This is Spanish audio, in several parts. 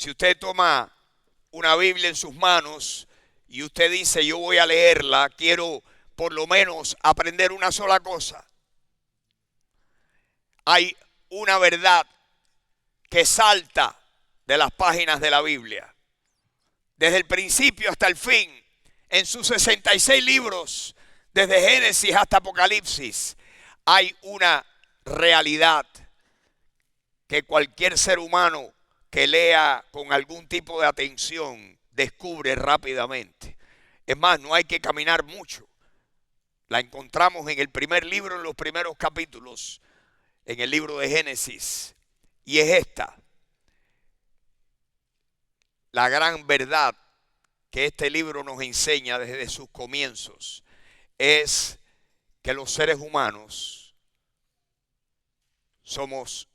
Si usted toma una Biblia en sus manos y usted dice, yo voy a leerla, quiero por lo menos aprender una sola cosa. Hay una verdad que salta de las páginas de la Biblia. Desde el principio hasta el fin, en sus 66 libros, desde Génesis hasta Apocalipsis, hay una realidad que cualquier ser humano que lea con algún tipo de atención descubre rápidamente. Es más, no hay que caminar mucho. La encontramos en el primer libro, en los primeros capítulos, en el libro de Génesis. Y es esta, la gran verdad que este libro nos enseña desde sus comienzos, es que los seres humanos somos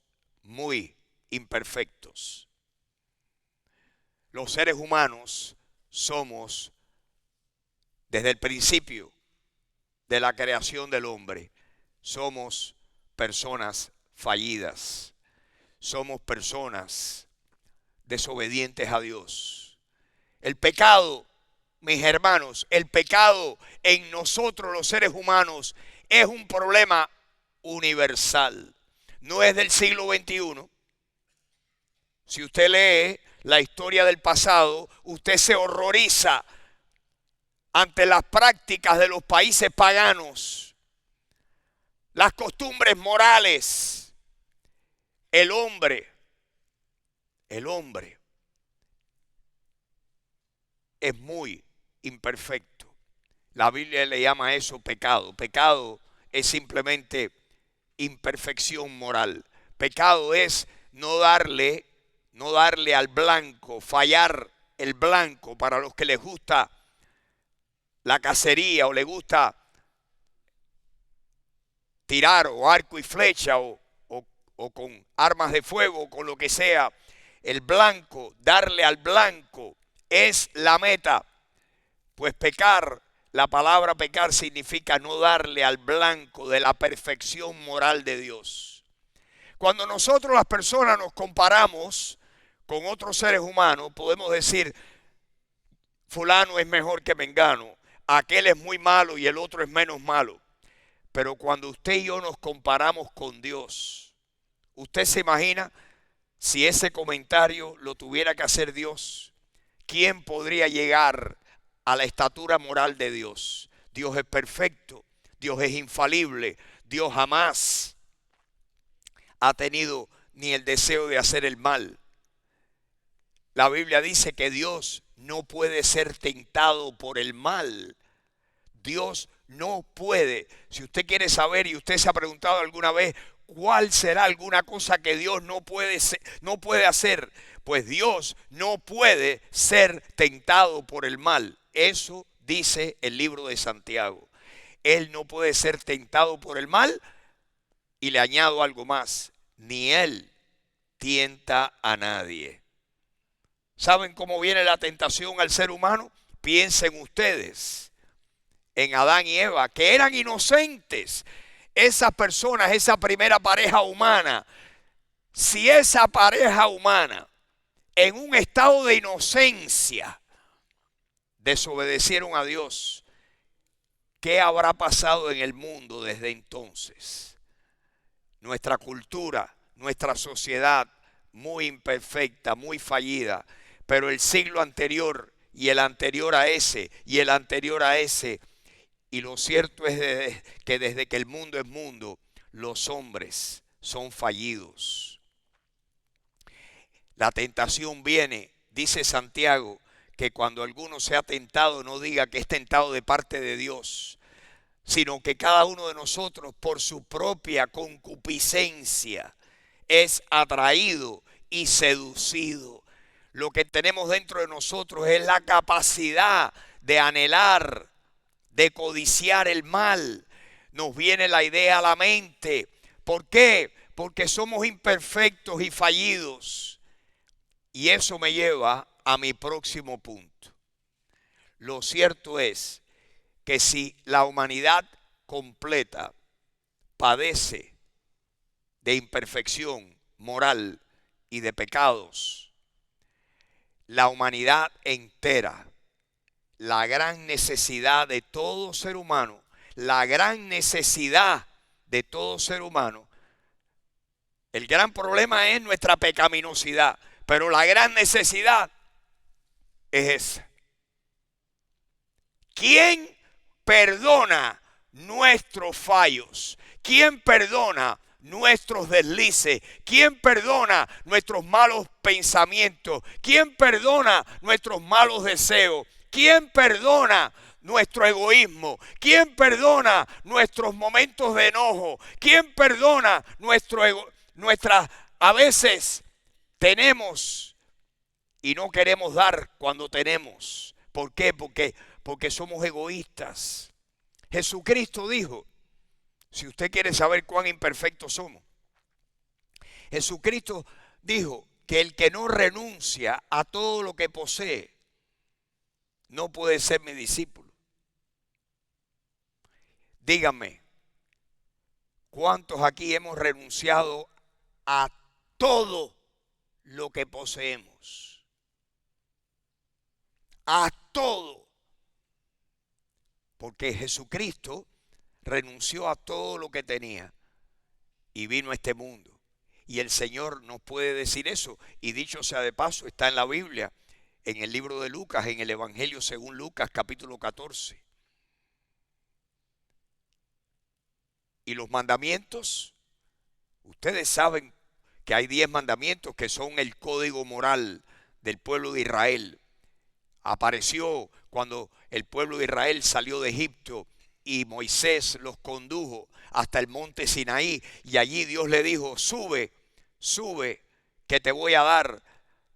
muy imperfectos. Los seres humanos somos, desde el principio de la creación del hombre, somos personas fallidas. Somos personas desobedientes a Dios. El pecado, mis hermanos, el pecado en nosotros los seres humanos es un problema universal. No es del siglo XXI. Si usted lee la historia del pasado, usted se horroriza ante las prácticas de los países paganos, las costumbres morales. El hombre es muy imperfecto. La Biblia le llama a eso pecado. Pecado es simplemente imperfección moral. Pecado es no darle al blanco, fallar el blanco. Para los que les gusta la cacería o les gusta tirar o arco y flecha o con armas de fuego o con lo que sea, el blanco, darle al blanco es la meta. Pues pecar, la palabra pecar significa no darle al blanco de la perfección moral de Dios. Cuando nosotros las personas nos comparamos con otros seres humanos, podemos decir, fulano es mejor que mengano, aquel es muy malo y el otro es menos malo. Pero cuando usted y yo nos comparamos con Dios, ¿usted se imagina si ese comentario lo tuviera que hacer Dios? ¿Quién podría llegar a la estatura moral de Dios? Dios es perfecto, Dios es infalible, Dios jamás ha tenido ni el deseo de hacer el mal. La Biblia dice que Dios no puede ser tentado por el mal. Dios no puede. Si usted quiere saber y usted se ha preguntado alguna vez cuál será alguna cosa que Dios no puede hacer, pues Dios no puede ser tentado por el mal. Eso dice el libro de Santiago. Él no puede ser tentado por el mal, y le añado algo más, ni él tienta a nadie. ¿Saben cómo viene la tentación al ser humano? Piensen ustedes en Adán y Eva, que eran inocentes. Esas personas, esa primera pareja humana, si esa pareja humana en un estado de inocencia desobedecieron a Dios, ¿qué habrá pasado en el mundo desde entonces? Nuestra cultura, nuestra sociedad, muy imperfecta, muy fallida, pero el siglo anterior y el anterior a ese y el anterior a ese. Y lo cierto es que desde que el mundo es mundo, los hombres son fallidos. La tentación viene, dice Santiago, que cuando alguno sea tentado no diga que es tentado de parte de Dios, sino que cada uno de nosotros por su propia concupiscencia es atraído y seducido. Lo que tenemos dentro de nosotros es la capacidad de anhelar, de codiciar el mal. Nos viene la idea a la mente. ¿Por qué? Porque somos imperfectos y fallidos. Y eso me lleva a mi próximo punto. Lo cierto es que si la humanidad completa padece de imperfección moral y de pecados, la humanidad entera, la gran necesidad de todo ser humano, la gran necesidad de todo ser humano. El gran problema es nuestra pecaminosidad, pero la gran necesidad es esa. ¿Quién perdona nuestros fallos? ¿Quién perdona nuestros deslices? ¿Quién perdona nuestros malos pensamientos? ¿Quién perdona nuestros malos deseos? ¿Quién perdona nuestro egoísmo? ¿Quién perdona nuestros momentos de enojo? ¿Quién perdona a veces tenemos y no queremos dar cuando tenemos? ¿Por qué? Porque somos egoístas. Jesucristo dijo, si usted quiere saber cuán imperfectos somos, Jesucristo dijo que el que no renuncia a todo lo que posee no puede ser mi discípulo. Díganme, ¿cuántos aquí hemos renunciado a todo lo que poseemos? A todo. Porque Jesucristo renunció a todo lo que tenía y vino a este mundo. Y el Señor nos puede decir eso. Y dicho sea de paso, está en la Biblia, en el libro de Lucas, en el Evangelio según Lucas, capítulo 14. Y los mandamientos, ustedes saben que hay 10 mandamientos que son el código moral del pueblo de Israel. Apareció cuando el pueblo de Israel salió de Egipto y Moisés los condujo hasta el monte Sinaí, y allí Dios le dijo, sube, que te voy a dar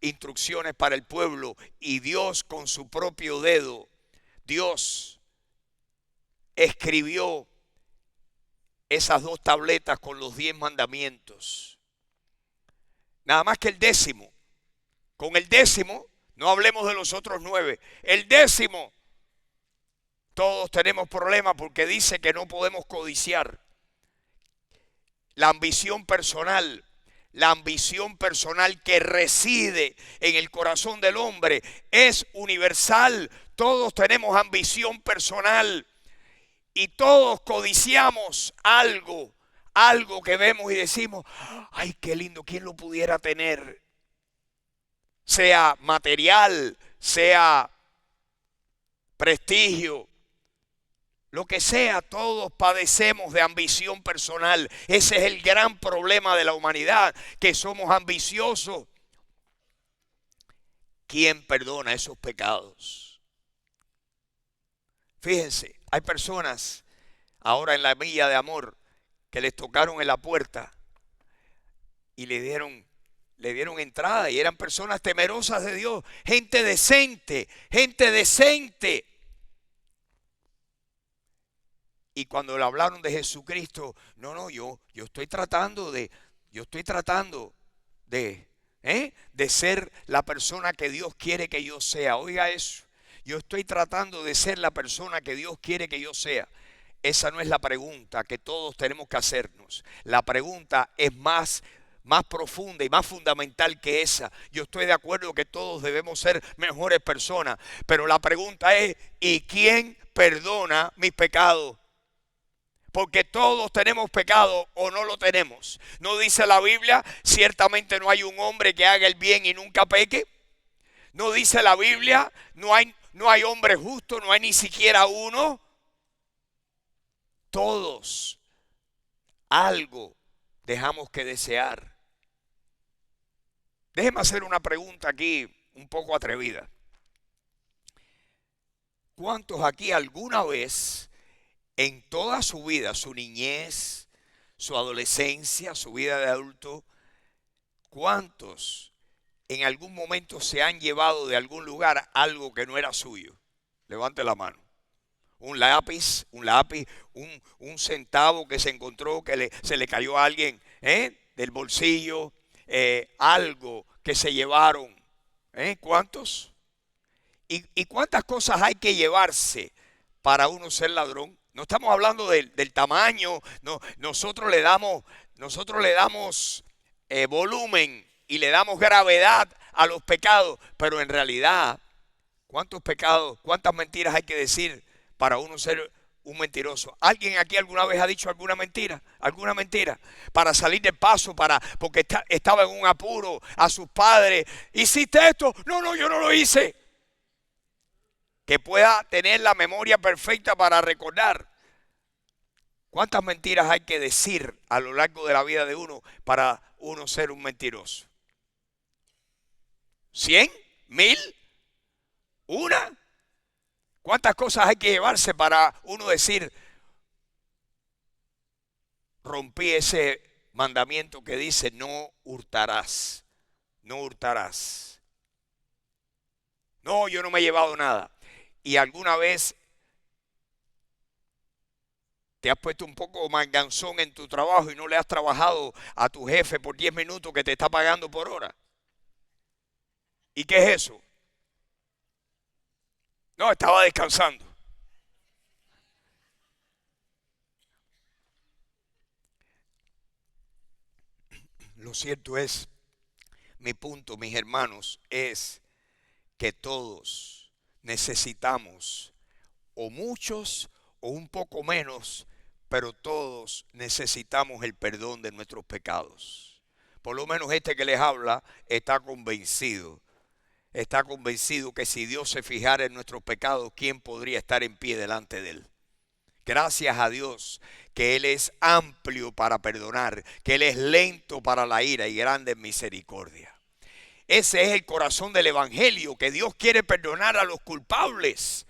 instrucciones para el pueblo. Y Dios con su propio dedo, Dios escribió esas 2 tabletas con los 10 mandamientos. Nada más que el 10º. Con el 10º, no hablemos de los otros 9. El 10º, todos tenemos problemas porque dice que no podemos codiciar. La ambición personal que reside en el corazón del hombre es universal. Todos tenemos ambición personal y todos codiciamos algo que vemos y decimos, ay, qué lindo, ¿quién lo pudiera tener? Sea material, sea prestigio, lo que sea, todos padecemos de ambición personal. Ese es el gran problema de la humanidad, que somos ambiciosos. ¿Quién perdona esos pecados? Fíjense, hay personas ahora en la milla de amor que les tocaron en la puerta y le dieron entrada, y eran personas temerosas de Dios, gente decente. Y cuando le hablaron de Jesucristo, yo estoy tratando de ser la persona que Dios quiere que yo sea. Oiga eso, yo estoy tratando de ser la persona que Dios quiere que yo sea. Esa no es la pregunta que todos tenemos que hacernos. La pregunta es más profunda y más fundamental que esa. Yo estoy de acuerdo que todos debemos ser mejores personas, pero la pregunta es, ¿y quién perdona mis pecados? Porque todos tenemos pecado o no lo tenemos. ¿No dice la Biblia, ciertamente no hay un hombre que haga el bien y nunca peque? ¿No dice la Biblia, no hay hombre justo, no hay ni siquiera uno? Todos algo dejamos que desear. Déjeme hacer una pregunta aquí un poco atrevida. ¿Cuántos aquí alguna vez en toda su vida, su niñez, su adolescencia, su vida de adulto, cuántos en algún momento se han llevado de algún lugar algo que no era suyo? Levante la mano. Un lápiz, un centavo que se encontró, que se le cayó a alguien del bolsillo, algo que se llevaron. ¿Cuántos? ¿Y cuántas cosas hay que llevarse para uno ser ladrón? No estamos hablando del tamaño. No, nosotros le damos volumen y le damos gravedad a los pecados, pero en realidad, ¿cuántos pecados, cuántas mentiras hay que decir para uno ser un mentiroso? ¿Alguien aquí alguna vez ha dicho alguna mentira? ¿Alguna mentira? Para salir del paso, porque estaba en un apuro, a sus padres. ¿Hiciste esto? No, yo no lo hice. Que pueda tener la memoria perfecta para recordar. ¿Cuántas mentiras hay que decir a lo largo de la vida de uno para uno ser un mentiroso? ¿100? ¿1000? ¿Una? ¿Cuántas cosas hay que llevarse para uno decir, rompí ese mandamiento que dice no hurtarás? No hurtarás. No, yo no me he llevado nada. ¿Y alguna vez te has puesto un poco manganzón en tu trabajo y no le has trabajado a tu jefe por 10 minutos que te está pagando por hora? ¿Y qué es eso? No, estaba descansando. Lo cierto es, mi punto, mis hermanos, es que todos necesitamos, o muchos o un poco menos, pero todos necesitamos el perdón de nuestros pecados. Por lo menos este que les habla está convencido que si Dios se fijara en nuestros pecados, ¿quién podría estar en pie delante de Él? Gracias a Dios que Él es amplio para perdonar, que Él es lento para la ira y grande en misericordia. Ese es el corazón del Evangelio, que Dios quiere perdonar a los culpables,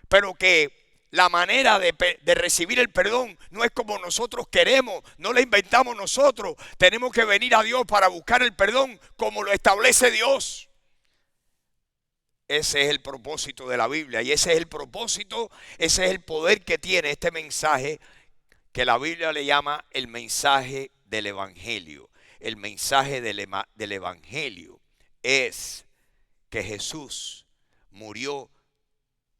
pero que la manera de recibir el perdón no es como nosotros queremos, no la inventamos nosotros. Tenemos que venir a Dios para buscar el perdón como lo establece Dios. Ese es el propósito de la Biblia y ese es el propósito, ese es el poder que tiene este mensaje que la Biblia le llama el mensaje del Evangelio. El mensaje del Evangelio es que Jesús murió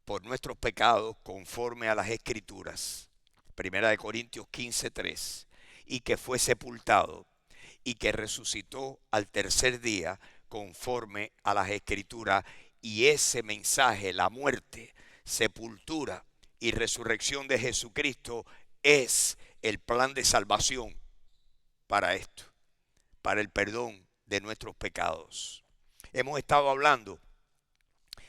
por nuestros pecados conforme a las Escrituras. Primera de Corintios 15:3. Y que fue sepultado y que resucitó al tercer día conforme a las Escrituras. Y ese mensaje, la muerte, sepultura y resurrección de Jesucristo, es el plan de salvación para esto, para el perdón de nuestros pecados. Hemos estado hablando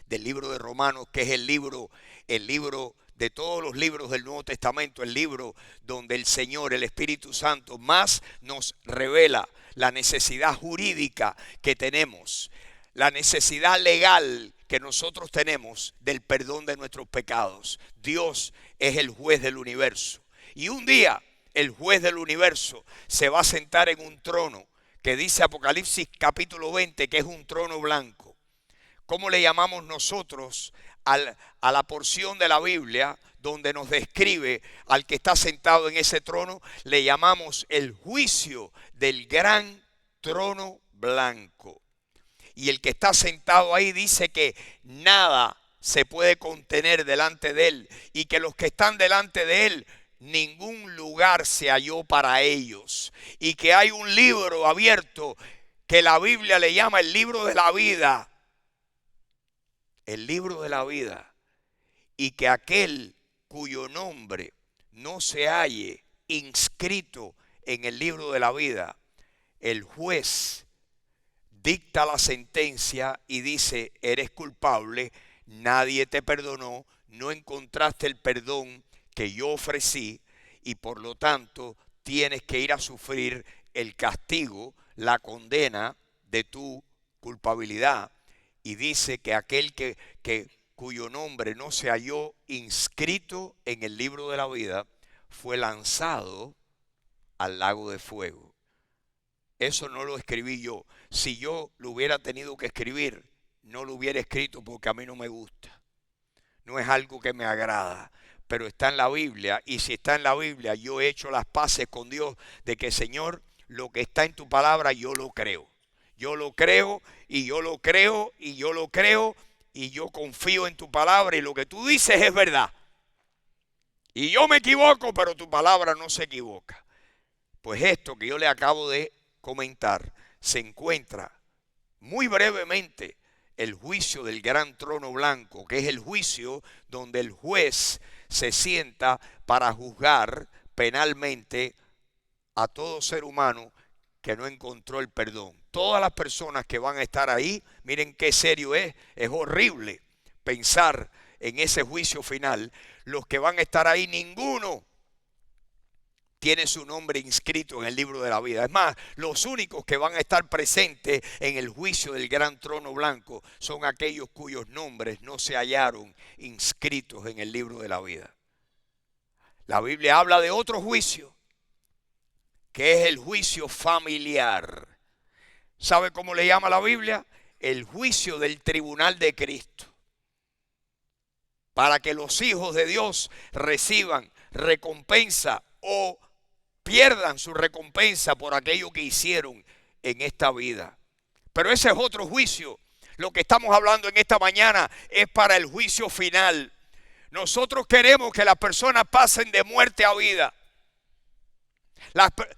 del libro de Romanos, que es el libro de todos los libros del Nuevo Testamento, el libro donde el Señor, el Espíritu Santo, más nos revela la necesidad jurídica que tenemos, la necesidad legal que nosotros tenemos del perdón de nuestros pecados. Dios es el juez del universo. Y un día el juez del universo se va a sentar en un trono que dice Apocalipsis capítulo 20 que es un trono blanco. ¿Cómo le llamamos nosotros a la porción de la Biblia donde nos describe al que está sentado en ese trono? Le llamamos el juicio del gran trono blanco. Y el que está sentado ahí dice que nada se puede contener delante de él y que los que están delante de él, ningún lugar se halló para ellos. Y que hay un libro abierto que la Biblia le llama el libro de la vida. El libro de la vida. Y que aquel cuyo nombre no se halle inscrito en el libro de la vida, el juez dicta la sentencia y dice, eres culpable, nadie te perdonó, no encontraste el perdón que yo ofrecí y por lo tanto tienes que ir a sufrir el castigo, la condena de tu culpabilidad. Y dice que aquel cuyo nombre no se halló inscrito en el libro de la vida fue lanzado al lago de fuego. Eso no lo escribí yo. Si yo lo hubiera tenido que escribir, no lo hubiera escrito porque a mí no me gusta. No es algo que me agrada, pero está en la Biblia. Y si está en la Biblia, yo he hecho las paces con Dios de que, Señor, lo que está en tu palabra yo lo creo. Yo lo creo y yo lo creo y yo lo creo y yo confío en tu palabra y lo que tú dices es verdad. Y yo me equivoco, pero tu palabra no se equivoca. Pues esto que yo le acabo de comentar se encuentra muy brevemente el juicio del gran trono blanco, que es el juicio donde el juez se sienta para juzgar penalmente a todo ser humano que no encontró el perdón. Todas las personas que van a estar ahí, miren qué serio es horrible pensar en ese juicio final. Los que van a estar ahí, ninguno tiene su nombre inscrito en el libro de la vida. Es más, los únicos que van a estar presentes en el juicio del gran trono blanco son aquellos cuyos nombres no se hallaron inscritos en el libro de la vida. La Biblia habla de otro juicio, que es el juicio familiar. ¿Sabe cómo le llama la Biblia? El juicio del tribunal de Cristo. Para que los hijos de Dios reciban recompensa o pierdan su recompensa por aquello que hicieron en esta vida. Pero ese es otro juicio. Lo que estamos hablando en esta mañana es para el juicio final. Nosotros queremos que las personas pasen de muerte a vida.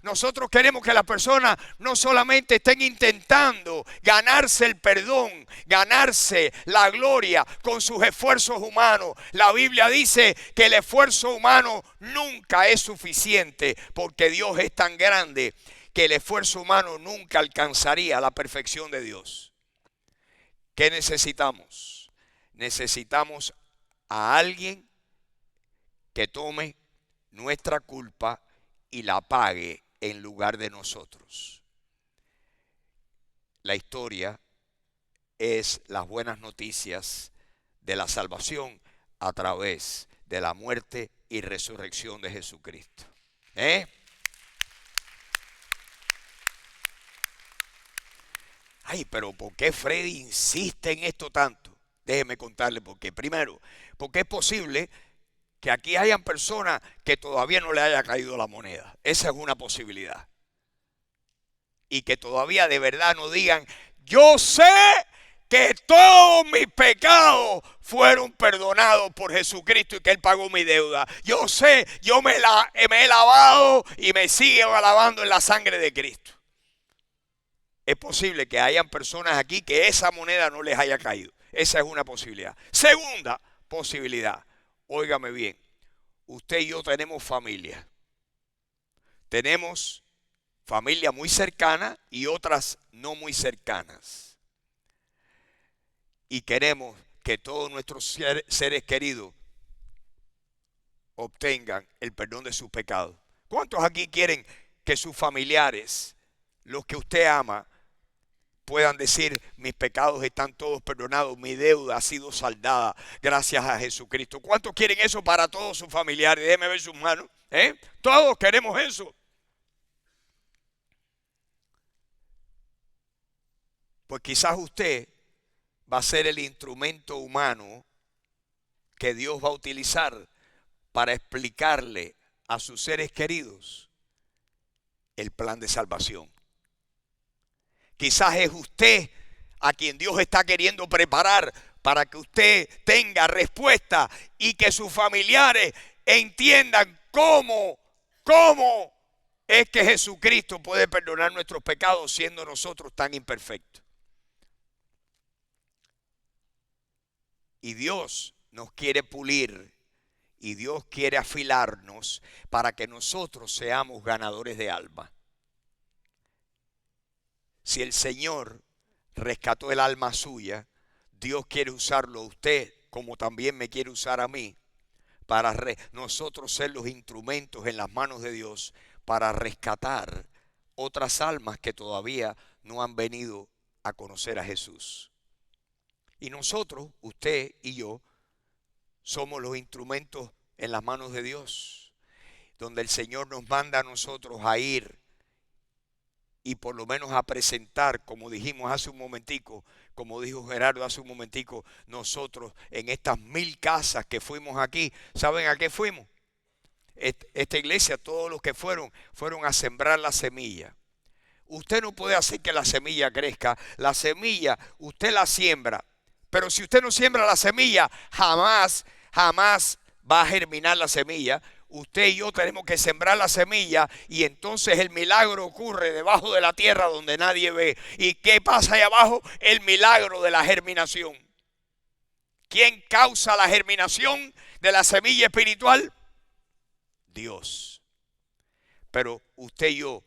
Nosotros queremos que las personas no solamente estén intentando ganarse el perdón, ganarse la gloria con sus esfuerzos humanos. La Biblia dice que el esfuerzo humano nunca es suficiente, porque Dios es tan grande que el esfuerzo humano nunca alcanzaría la perfección de Dios. ¿Qué necesitamos? Necesitamos a alguien que tome nuestra culpa y la pague en lugar de nosotros. La historia es las buenas noticias de la salvación a través de la muerte y resurrección de Jesucristo. Ay, pero ¿por qué Freddy insiste en esto tanto? Déjeme contarle por qué. Primero, porque es posible que aquí hayan personas que todavía no le haya caído la moneda. Esa es una posibilidad. Y que todavía de verdad no digan: yo sé que todos mis pecados fueron perdonados por Jesucristo y que Él pagó mi deuda. Yo sé, yo me he lavado y me sigue lavando en la sangre de Cristo. Es posible que hayan personas aquí que esa moneda no les haya caído. Esa es una posibilidad. Segunda posibilidad. Óigame bien, usted y yo tenemos familia. Tenemos familia muy cercana y otras no muy cercanas. Y queremos que todos nuestros seres queridos obtengan el perdón de sus pecados. ¿Cuántos aquí quieren que sus familiares, los que usted ama, puedan decir: mis pecados están todos perdonados, mi deuda ha sido saldada gracias a Jesucristo? ¿Cuántos quieren eso para todos sus familiares? Déjenme ver sus manos. Todos queremos eso. Pues quizás usted va a ser el instrumento humano que Dios va a utilizar para explicarle a sus seres queridos el plan de salvación. Quizás es usted a quien Dios está queriendo preparar para que usted tenga respuesta y que sus familiares entiendan cómo es que Jesucristo puede perdonar nuestros pecados siendo nosotros tan imperfectos. Y Dios nos quiere pulir y Dios quiere afilarnos para que nosotros seamos ganadores de alma. Si el Señor rescató el alma suya, Dios quiere usarlo a usted como también me quiere usar a mí, para nosotros ser los instrumentos en las manos de Dios para rescatar otras almas que todavía no han venido a conocer a Jesús. Y nosotros, usted y yo, somos los instrumentos en las manos de Dios, donde el Señor nos manda a nosotros a ir y por lo menos a presentar, como dijimos hace un momentico, como dijo Gerardo hace un momentico, nosotros en estas 1000 casas que fuimos aquí, ¿saben a qué fuimos? Esta iglesia, todos los que fueron a sembrar la semilla. Usted no puede hacer que la semilla crezca. La semilla, usted la siembra. Pero si usted no siembra la semilla, jamás va a germinar la semilla. usted y yo tenemos que sembrar la semilla y entonces el milagro ocurre debajo de la tierra donde nadie ve. ¿Y qué pasa ahí abajo? El milagro de la germinación. ¿Quién causa la germinación de la semilla espiritual? Dios. Pero usted y yo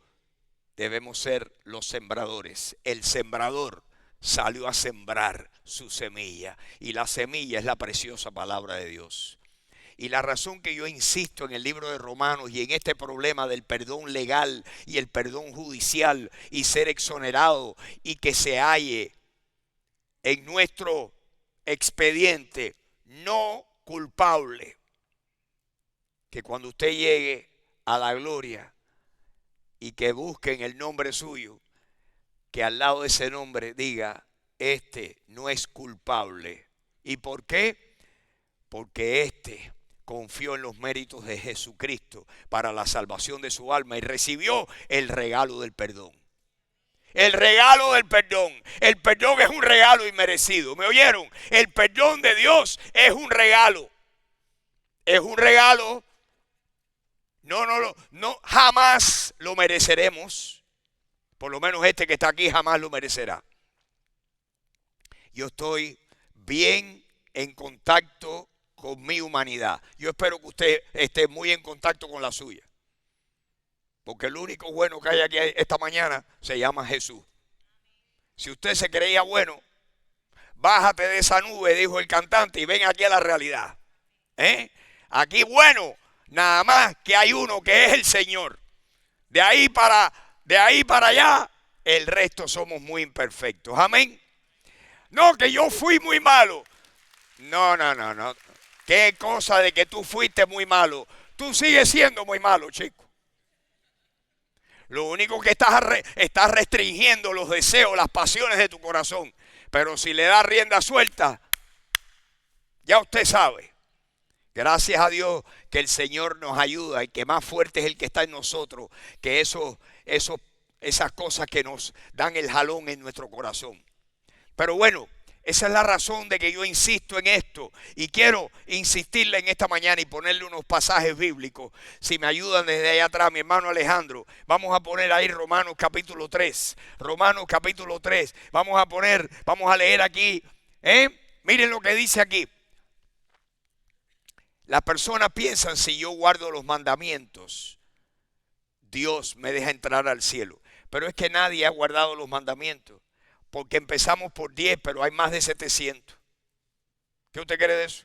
debemos ser los sembradores. El sembrador salió a sembrar su semilla y la semilla es la preciosa palabra de Dios. Y la razón que yo insisto en el libro de Romanos y en este problema del perdón legal y el perdón judicial y ser exonerado y que se halle en nuestro expediente no culpable, que cuando usted llegue a la gloria y que busquen el nombre suyo, que al lado de ese nombre diga, este no es culpable. ¿Y por qué? Porque este confió en los méritos de Jesucristo para la salvación de su alma y recibió el regalo del perdón. El regalo del perdón. El perdón es un regalo inmerecido. ¿Me oyeron? El perdón de Dios es un regalo. Es un regalo. No, jamás lo mereceremos. Por lo menos este que está aquí jamás lo merecerá. Yo estoy bien en contacto con mi humanidad. Yo espero que usted esté muy en contacto con la suya. Porque el único bueno que hay aquí esta mañana se llama Jesús. Si usted se creía bueno, bájate de esa nube, dijo el cantante, y ven aquí a la realidad. Aquí bueno, nada más que hay uno que es el Señor. De ahí para allá, el resto somos muy imperfectos. Amén. No, que yo fui muy malo. No. Qué cosa de que tú fuiste muy malo. Tú sigues siendo muy malo, chico. Lo único que estás restringiendo los deseos, las pasiones de tu corazón. Pero si le das rienda suelta, ya usted sabe. Gracias a Dios que el Señor nos ayuda y que más fuerte es el que está en nosotros que esas cosas que nos dan el jalón en nuestro corazón. Pero bueno, esa es la razón de que yo insisto en esto y quiero insistirle en esta mañana y ponerle unos pasajes bíblicos. Si me ayudan desde allá atrás, mi hermano Alejandro, vamos a poner ahí Romanos capítulo 3. Romanos capítulo 3. Vamos a leer aquí. Miren lo que dice aquí. Las personas piensan, si yo guardo los mandamientos, Dios me deja entrar al cielo. Pero es que nadie ha guardado los mandamientos. Porque empezamos por 10, pero hay más de 700. ¿Qué usted cree de eso?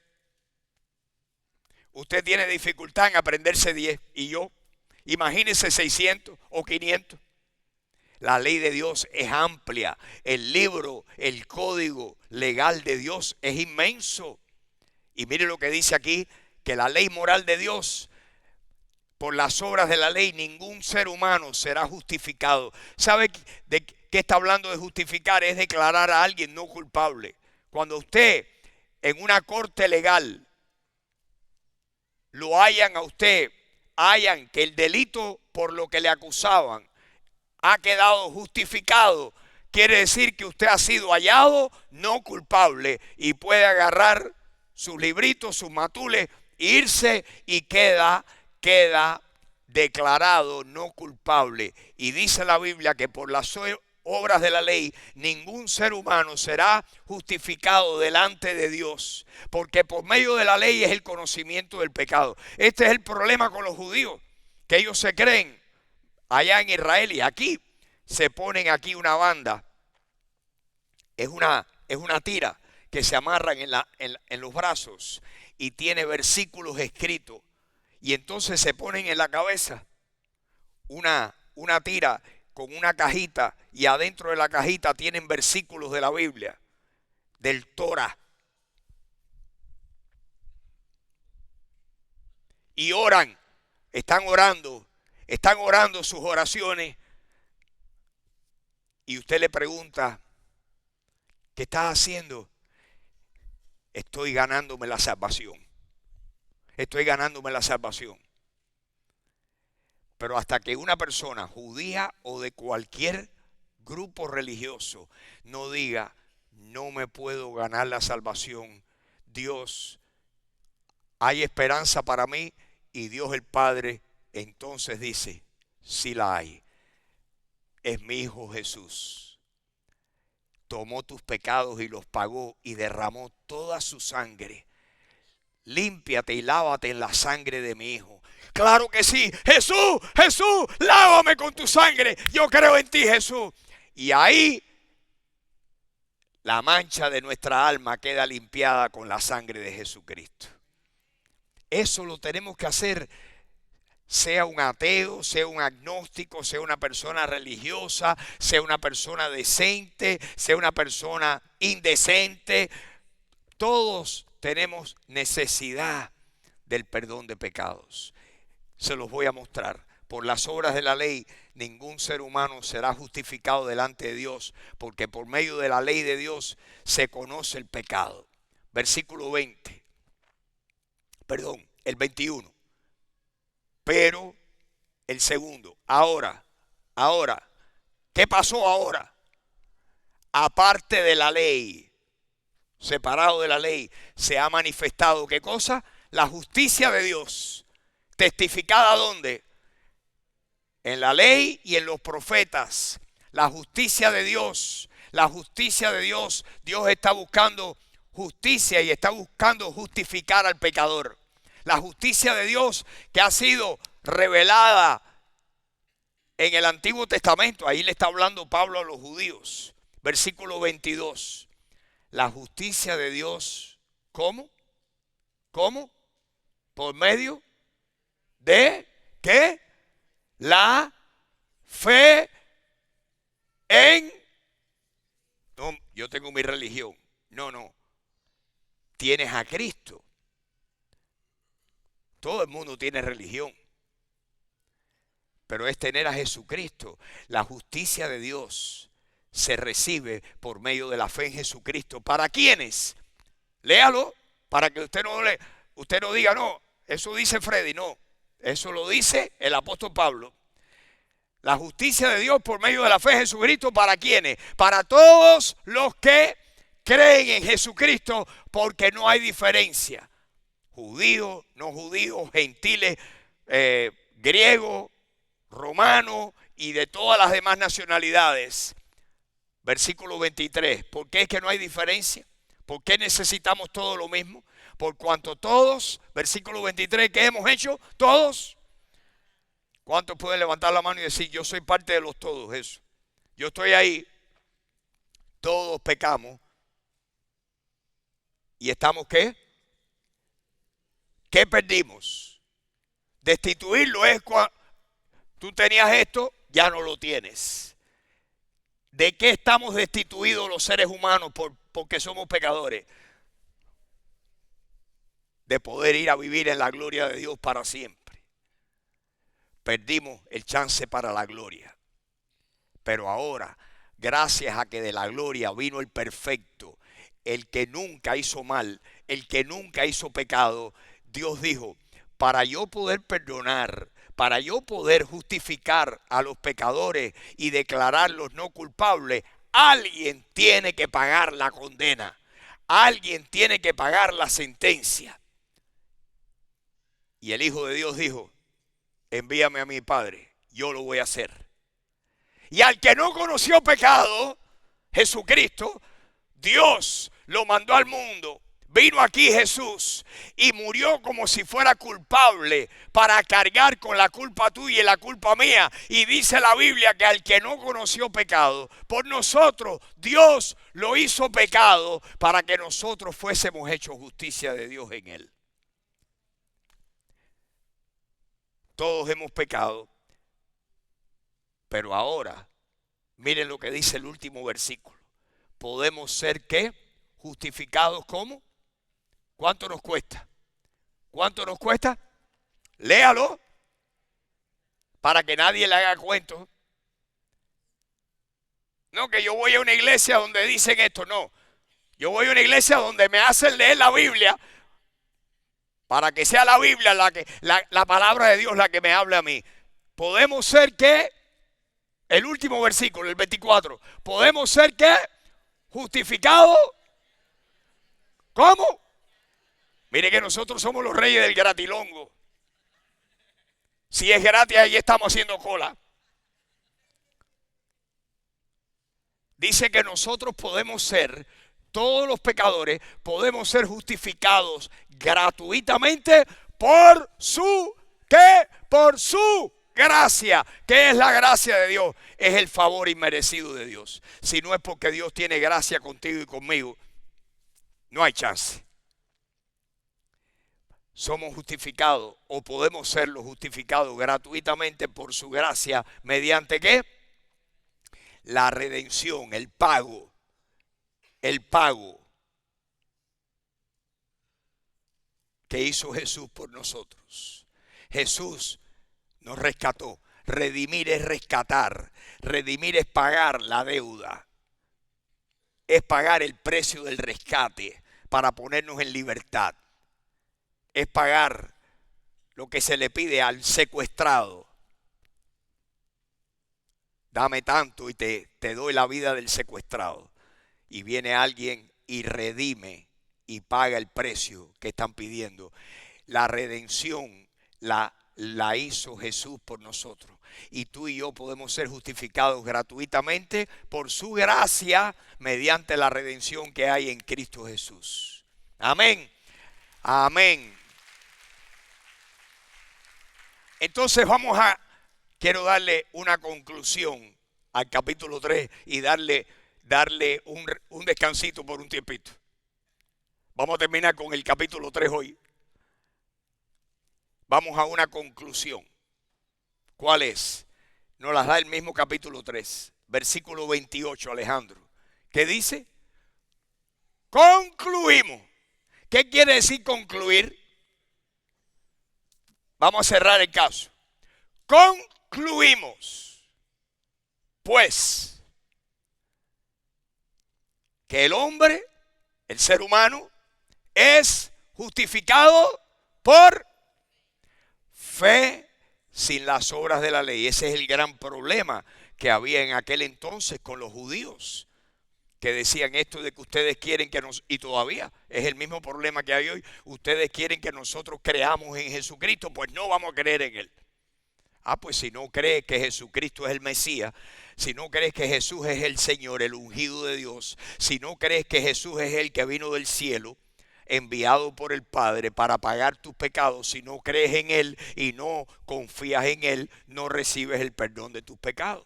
Usted tiene dificultad en aprenderse 10 y yo, imagínese 600 o 500. La ley de Dios es amplia. El libro, el código legal de Dios es inmenso. Y mire lo que dice aquí, que la ley moral de Dios, por las obras de la ley, ningún ser humano será justificado. ¿Sabe de qué está hablando de justificar? Es declarar a alguien no culpable. Cuando usted en una corte legal lo hallan a usted, hallan que el delito por lo que le acusaban ha quedado justificado, quiere decir que usted ha sido hallado no culpable y puede agarrar sus libritos, sus matules, irse y queda declarado no culpable. Y dice la Biblia que por las obras de la ley ningún ser humano será justificado delante de Dios, porque por medio de la ley es el conocimiento del pecado. Este es el problema con los judíos, que ellos se creen allá en Israel y aquí se ponen aquí una banda, es una tira que se amarran en los brazos y tiene versículos escritos. Y entonces se ponen en la cabeza una tira con una cajita y adentro de la cajita tienen versículos de la Biblia, del Torah. Y oran, están orando sus oraciones. Y usted le pregunta, ¿qué estás haciendo? Estoy ganándome la salvación. Estoy ganándome la salvación. Pero hasta que una persona judía o de cualquier grupo religioso no diga, no me puedo ganar la salvación, Dios, hay esperanza para mí Y Dios el Padre entonces dice, sí la hay. Es mi Hijo Jesús. Tomó tus pecados y los pagó y derramó toda su sangre. Límpiate y lávate en la sangre de mi Hijo. Claro que sí. Jesús, Jesús, lávame con tu sangre. Yo creo en ti, Jesús. Y ahí la mancha de nuestra alma queda limpiada con la sangre de Jesucristo. Eso lo tenemos que hacer, sea un ateo, sea un agnóstico, sea una persona religiosa, sea una persona decente, sea una persona indecente. Todos tenemos necesidad del perdón de pecados. Se los voy a mostrar. Por las obras de la ley, ningún ser humano será justificado delante de Dios, porque por medio de la ley de Dios se conoce el pecado. Versículo 20. Perdón, el 21. Pero el segundo, ahora, ¿qué pasó ahora? Aparte de la ley, separado de la ley, se ha manifestado, ¿qué cosa? La justicia de Dios, testificada ¿dónde? En la ley y en los profetas. La justicia de Dios, la justicia de Dios. Dios está buscando justicia y está buscando justificar al pecador. La justicia de Dios que ha sido revelada en el Antiguo Testamento. Ahí le está hablando Pablo a los judíos. Versículo 22. La justicia de Dios, ¿cómo? ¿Cómo? Por medio de, ¿qué? La fe en... No, yo tengo mi religión. No. Tienes a Cristo. Todo el mundo tiene religión. Pero es tener a Jesucristo. La justicia de Dios se recibe por medio de la fe en Jesucristo. ¿Para quiénes? Léalo para que usted no diga, no, eso dice Freddy, no. Eso lo dice el apóstol Pablo. La justicia de Dios por medio de la fe en Jesucristo, ¿para quiénes? Para todos los que creen en Jesucristo, porque no hay diferencia. Judíos, no judíos, gentiles, griegos, romanos y de todas las demás nacionalidades. Versículo 23. ¿Por qué es que no hay diferencia? ¿Por qué necesitamos todo lo mismo? Por cuanto todos, versículo 23, ¿qué hemos hecho? Todos. ¿Cuántos pueden levantar la mano y decir, yo soy parte de los todos? Eso. Yo estoy ahí. Todos pecamos. ¿Y estamos qué? ¿Qué perdimos? Destituirlo es cuando tú tenías esto, ya no lo tienes. ¿De qué estamos destituidos los seres humanos porque somos pecadores? De poder ir a vivir en la gloria de Dios para siempre. Perdimos el chance para la gloria. Pero ahora, gracias a que de la gloria vino el perfecto, el que nunca hizo mal, el que nunca hizo pecado, Dios dijo, para yo poder perdonar, para yo poder justificar a los pecadores y declararlos no culpables, alguien tiene que pagar la condena. Alguien tiene que pagar la sentencia. Y el Hijo de Dios dijo, envíame a mi Padre, yo lo voy a hacer. Y al que no conoció pecado, Jesucristo, Dios lo mandó al mundo. Vino aquí Jesús y murió como si fuera culpable para cargar con la culpa tuya y la culpa mía. Y dice la Biblia que al que no conoció pecado, por nosotros Dios lo hizo pecado para que nosotros fuésemos hechos justicia de Dios en él. Todos hemos pecado, pero ahora, miren lo que dice el último versículo. Podemos ser, ¿qué? Justificados, ¿cómo? ¿Cuánto nos cuesta? ¿Cuánto nos cuesta? Léalo para que nadie le haga cuento. No, que yo voy a una iglesia donde dicen esto, no. Yo voy a una iglesia donde me hacen leer la Biblia para que sea la Biblia la palabra de Dios la que me hable a mí. Podemos ser que, el último versículo, el 24, podemos ser que justificados. ¿Cómo? Mire que nosotros somos los reyes del gratilongo. Si es gratis, ahí estamos haciendo cola. Dice que nosotros podemos ser, todos los pecadores, podemos ser justificados gratuitamente por su, ¿qué? Por su gracia. ¿Qué es la gracia de Dios? Es el favor inmerecido de Dios. Si no es porque Dios tiene gracia contigo y conmigo, no hay chance. Somos justificados o podemos serlo justificados gratuitamente por su gracia. ¿Mediante qué? La redención, el pago que hizo Jesús por nosotros. Jesús nos rescató. Redimir es rescatar. Redimir es pagar la deuda. Es pagar el precio del rescate para ponernos en libertad. Es pagar lo que se le pide al secuestrado. Dame tanto y te doy la vida del secuestrado. Y viene alguien y redime y paga el precio que están pidiendo. La redención la hizo Jesús por nosotros. Y tú y yo podemos ser justificados gratuitamente por su gracia mediante la redención que hay en Cristo Jesús. Amén. Amén. Entonces quiero darle una conclusión al capítulo 3 y darle un descansito por un tiempito. Vamos a terminar con el capítulo 3 hoy. Vamos a una conclusión. ¿Cuál es? Nos las da el mismo capítulo 3, versículo 28, Alejandro. ¿Qué dice? Concluimos. ¿Qué quiere decir concluir? Vamos a cerrar el caso. Concluimos, pues, que el hombre, el ser humano, es justificado por fe sin las obras de la ley. Ese es el gran problema que había en aquel entonces con los judíos, que decían esto de que ustedes quieren que y todavía es el mismo problema que hay hoy. Ustedes quieren que nosotros creamos en Jesucristo, pues no vamos a creer en Él. Pues si no crees que Jesucristo es el Mesías, si no crees que Jesús es el Señor, el ungido de Dios, si no crees que Jesús es el que vino del cielo, enviado por el Padre para pagar tus pecados, si no crees en Él y no confías en Él, no recibes el perdón de tus pecados,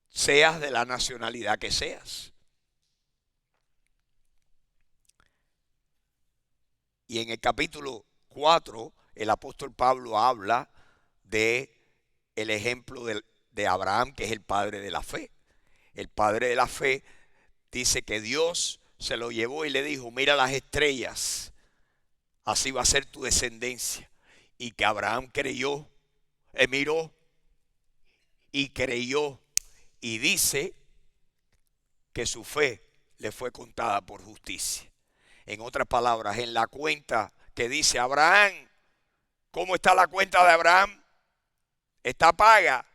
seas de la nacionalidad que seas. Y en el capítulo 4, el apóstol Pablo habla de el ejemplo de Abraham, que es el padre de la fe. El padre de la fe dice que Dios se lo llevó y le dijo, mira las estrellas, así va a ser tu descendencia. Y que Abraham creyó, miró y creyó, y dice que su fe le fue contada por justicia. En otras palabras, en la cuenta que dice Abraham, ¿cómo está la cuenta de Abraham? ¿Está paga?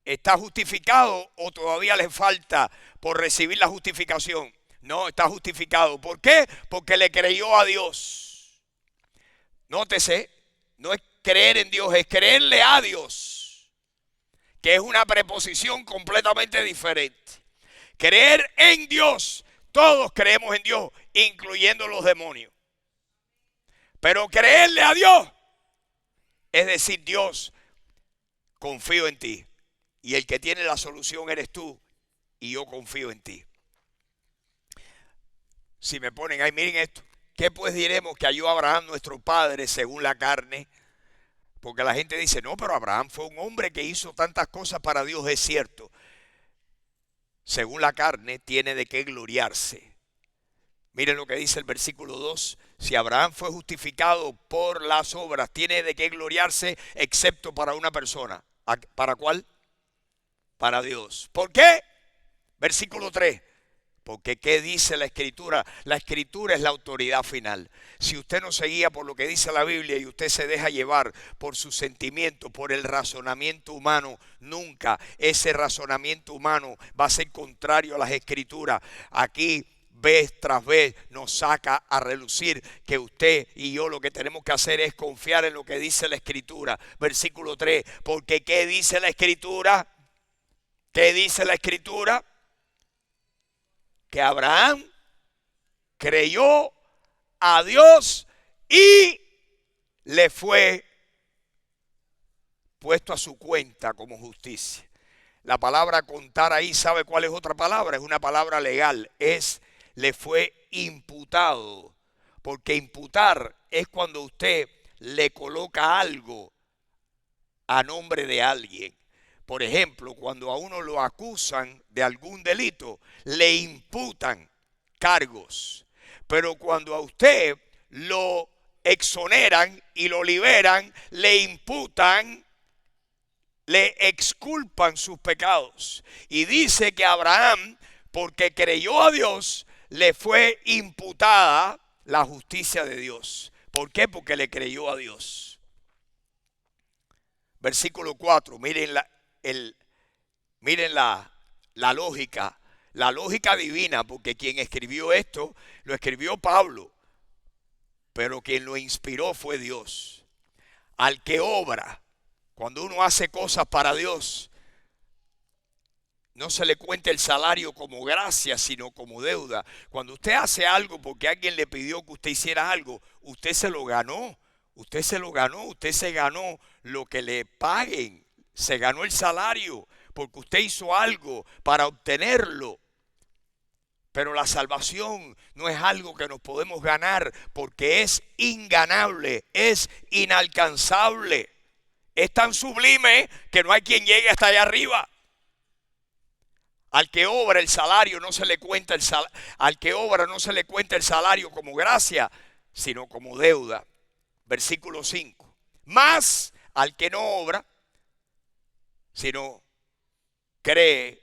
¿Está justificado o todavía le falta por recibir la justificación? No, está justificado. ¿Por qué? Porque le creyó a Dios. Nótese, no es creer en Dios, es creerle a Dios, que es una preposición completamente diferente. Creer en Dios, todos creemos en Dios, incluyendo los demonios. Pero creerle a Dios es decir, Dios, confío en ti, y el que tiene la solución eres tú, y yo confío en ti. Si me ponen ahí, miren esto. ¿Qué pues diremos que halló Abraham nuestro padre según la carne? Porque la gente dice, no, pero Abraham fue un hombre que hizo tantas cosas para Dios, es cierto. Según la carne, tiene de qué gloriarse. Miren lo que dice el versículo 2. Si Abraham fue justificado por las obras, tiene de qué gloriarse, excepto para una persona. ¿Para cuál? Para Dios. ¿Por qué? Versículo 3. Porque ¿qué dice la Escritura? La Escritura es la autoridad final. Si usted no se guía por lo que dice la Biblia y usted se deja llevar por sus sentimientos, por el razonamiento humano, nunca ese razonamiento humano va a ser contrario a las Escrituras. Aquí vez tras vez nos saca a relucir que usted y yo lo que tenemos que hacer es confiar en lo que dice la Escritura. Versículo 3, porque ¿qué dice la Escritura? ¿Qué dice la Escritura? Que Abraham creyó a Dios y le fue puesto a su cuenta como justicia. La palabra contar ahí, ¿sabe cuál es otra palabra? Es una palabra legal, le fue imputado, porque imputar es cuando usted le coloca algo a nombre de alguien. Por ejemplo, cuando a uno lo acusan de algún delito, le imputan cargos. Pero cuando a usted lo exoneran y lo liberan, le imputan, le exculpan sus pecados. Y dice que Abraham, porque creyó a Dios, le fue imputada la justicia de Dios. ¿Por qué? Porque le creyó a Dios. Versículo 4, miren la lógica divina, porque quien escribió esto, lo escribió Pablo, pero quien lo inspiró fue Dios. Al que obra, cuando uno hace cosas para Dios, no se le cuenta el salario como gracia, sino como deuda. Cuando usted hace algo porque alguien le pidió que usted hiciera algo, usted se lo ganó. Usted se lo ganó, usted se ganó lo que le paguen. Se ganó el salario porque usted hizo algo para obtenerlo. Pero la salvación no es algo que nos podemos ganar porque es inganable, es inalcanzable. Es tan sublime que no hay quien llegue hasta allá arriba. Al que obra el salario no se le cuenta al que obra no se le cuenta el salario como gracia, sino como deuda. Versículo 5. Más al que no obra, sino cree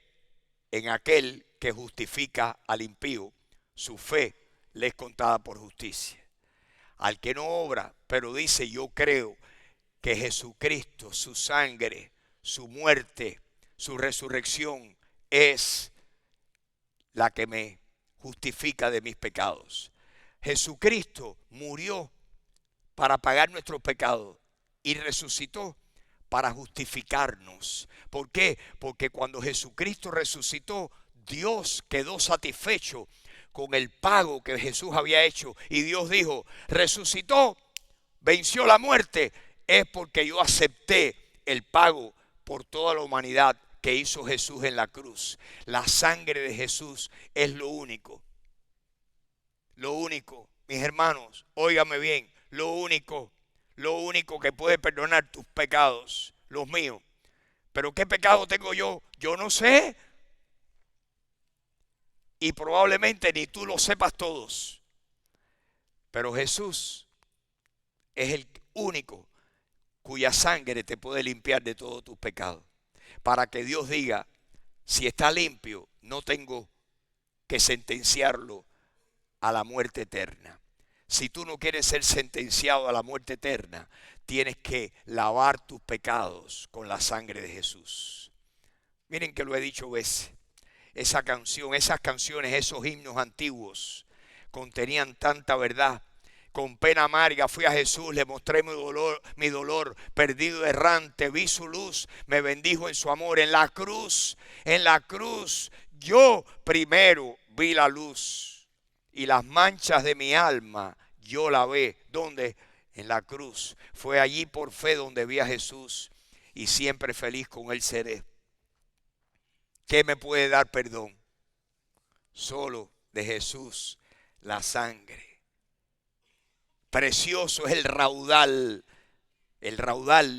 en aquel que justifica al impío, su fe le es contada por justicia. Al que no obra, pero dice yo creo que Jesucristo, su sangre, su muerte, su resurrección es la que me justifica de mis pecados. Jesucristo murió para pagar nuestros pecados y resucitó para justificarnos. ¿Por qué? Porque cuando Jesucristo resucitó, Dios quedó satisfecho con el pago que Jesús había hecho. Y Dios dijo, resucitó, venció la muerte, es porque yo acepté el pago por toda la humanidad que hizo Jesús en la cruz. La sangre de Jesús es lo único, mis hermanos, óigame bien, lo único que puede perdonar tus pecados, los míos. Pero ¿qué pecado tengo yo? Yo no sé. Y probablemente ni tú lo sepas todos. Pero Jesús es el único cuya sangre te puede limpiar de todos tus pecados. Para que Dios diga, si está limpio, no tengo que sentenciarlo a la muerte eterna. Si tú no quieres ser sentenciado a la muerte eterna, tienes que lavar tus pecados con la sangre de Jesús. Miren que lo he dicho veces. Esa canción, esas canciones, esos himnos antiguos contenían tanta verdad. Con pena amarga fui a Jesús, le mostré mi dolor, perdido errante, vi su luz, me bendijo en su amor. En la cruz, yo primero vi la luz y las manchas de mi alma yo lavé. ¿Dónde? En la cruz. Fue allí por fe donde vi a Jesús y siempre feliz con él seré. ¿Qué me puede dar perdón? Solo de Jesús la sangre. Precioso es el raudal,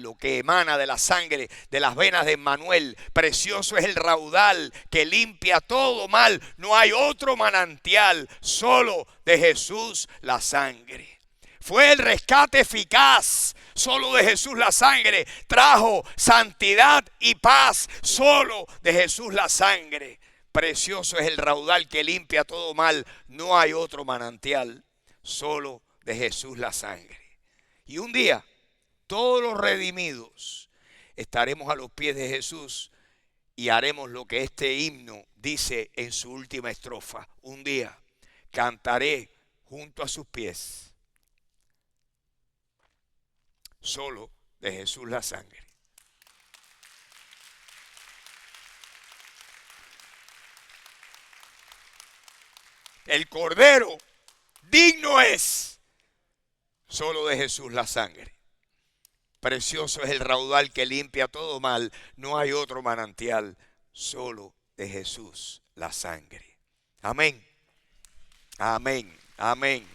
lo que emana de la sangre, de las venas de Emmanuel. Precioso es el raudal que limpia todo mal. No hay otro manantial, solo de Jesús la sangre. Fue el rescate eficaz. Solo de Jesús la sangre trajo santidad y paz. Solo de Jesús la sangre. Precioso es el raudal que limpia todo mal. No hay otro manantial. Solo de Jesús la sangre. Y un día, todos los redimidos estaremos a los pies de Jesús y haremos lo que este himno dice en su última estrofa. Un día cantaré junto a sus pies. Solo de Jesús la sangre. El Cordero digno es. Solo de Jesús la sangre. Precioso es el raudal que limpia todo mal. No hay otro manantial. Solo de Jesús la sangre. Amén. Amén. Amén.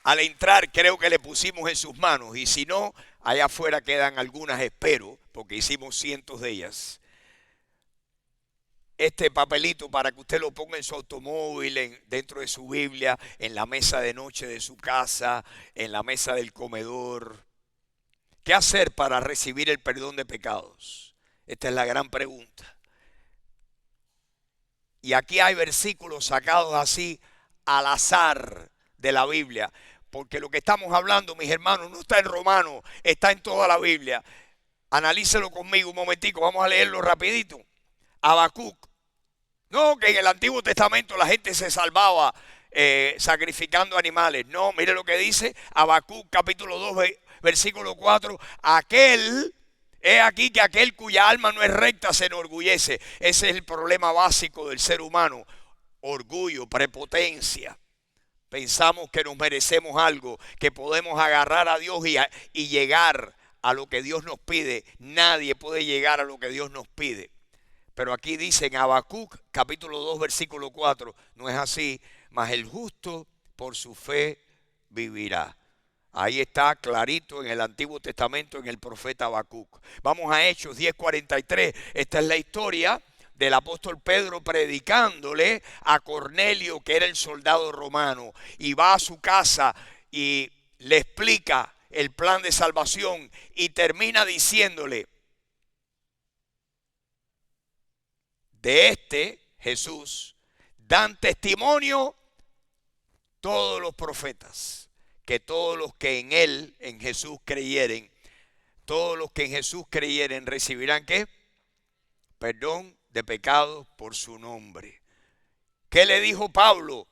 Al entrar creo que le pusimos en sus manos. Y si no, allá afuera quedan algunas, espero, porque hicimos cientos de ellas. Este papelito para que usted lo ponga en su automóvil, dentro de su Biblia, en la mesa de noche de su casa, en la mesa del comedor. ¿Qué hacer para recibir el perdón de pecados? Esta es la gran pregunta. Y aquí hay versículos sacados así al azar de la Biblia, porque lo que estamos hablando, mis hermanos, no está en Romanos, está en toda la Biblia. Analícelo conmigo un momentico, vamos a leerlo rapidito. Habacuc. No, que en el Antiguo Testamento la gente se salvaba sacrificando animales. No, mire lo que dice Habacuc capítulo 2, versículo 4. He aquí que aquel cuya alma no es recta se enorgullece. Ese es el problema básico del ser humano. Orgullo, prepotencia. Pensamos que nos merecemos algo, que podemos agarrar a Dios y llegar a lo que Dios nos pide. Nadie puede llegar a lo que Dios nos pide. Pero aquí dice en Habacuc, capítulo 2, versículo 4, no es así, mas el justo por su fe vivirá. Ahí está clarito en el Antiguo Testamento, en el profeta Habacuc. Vamos a Hechos 10:43. Esta es la historia del apóstol Pedro predicándole a Cornelio, que era el soldado romano. Y va a su casa y le explica el plan de salvación y termina diciéndole: de este Jesús dan testimonio todos los profetas, que todos los que en él, en Jesús creyeren, todos los que en Jesús creyeren recibirán ¿qué? Perdón de pecados por su nombre. ¿Qué le dijo Pablo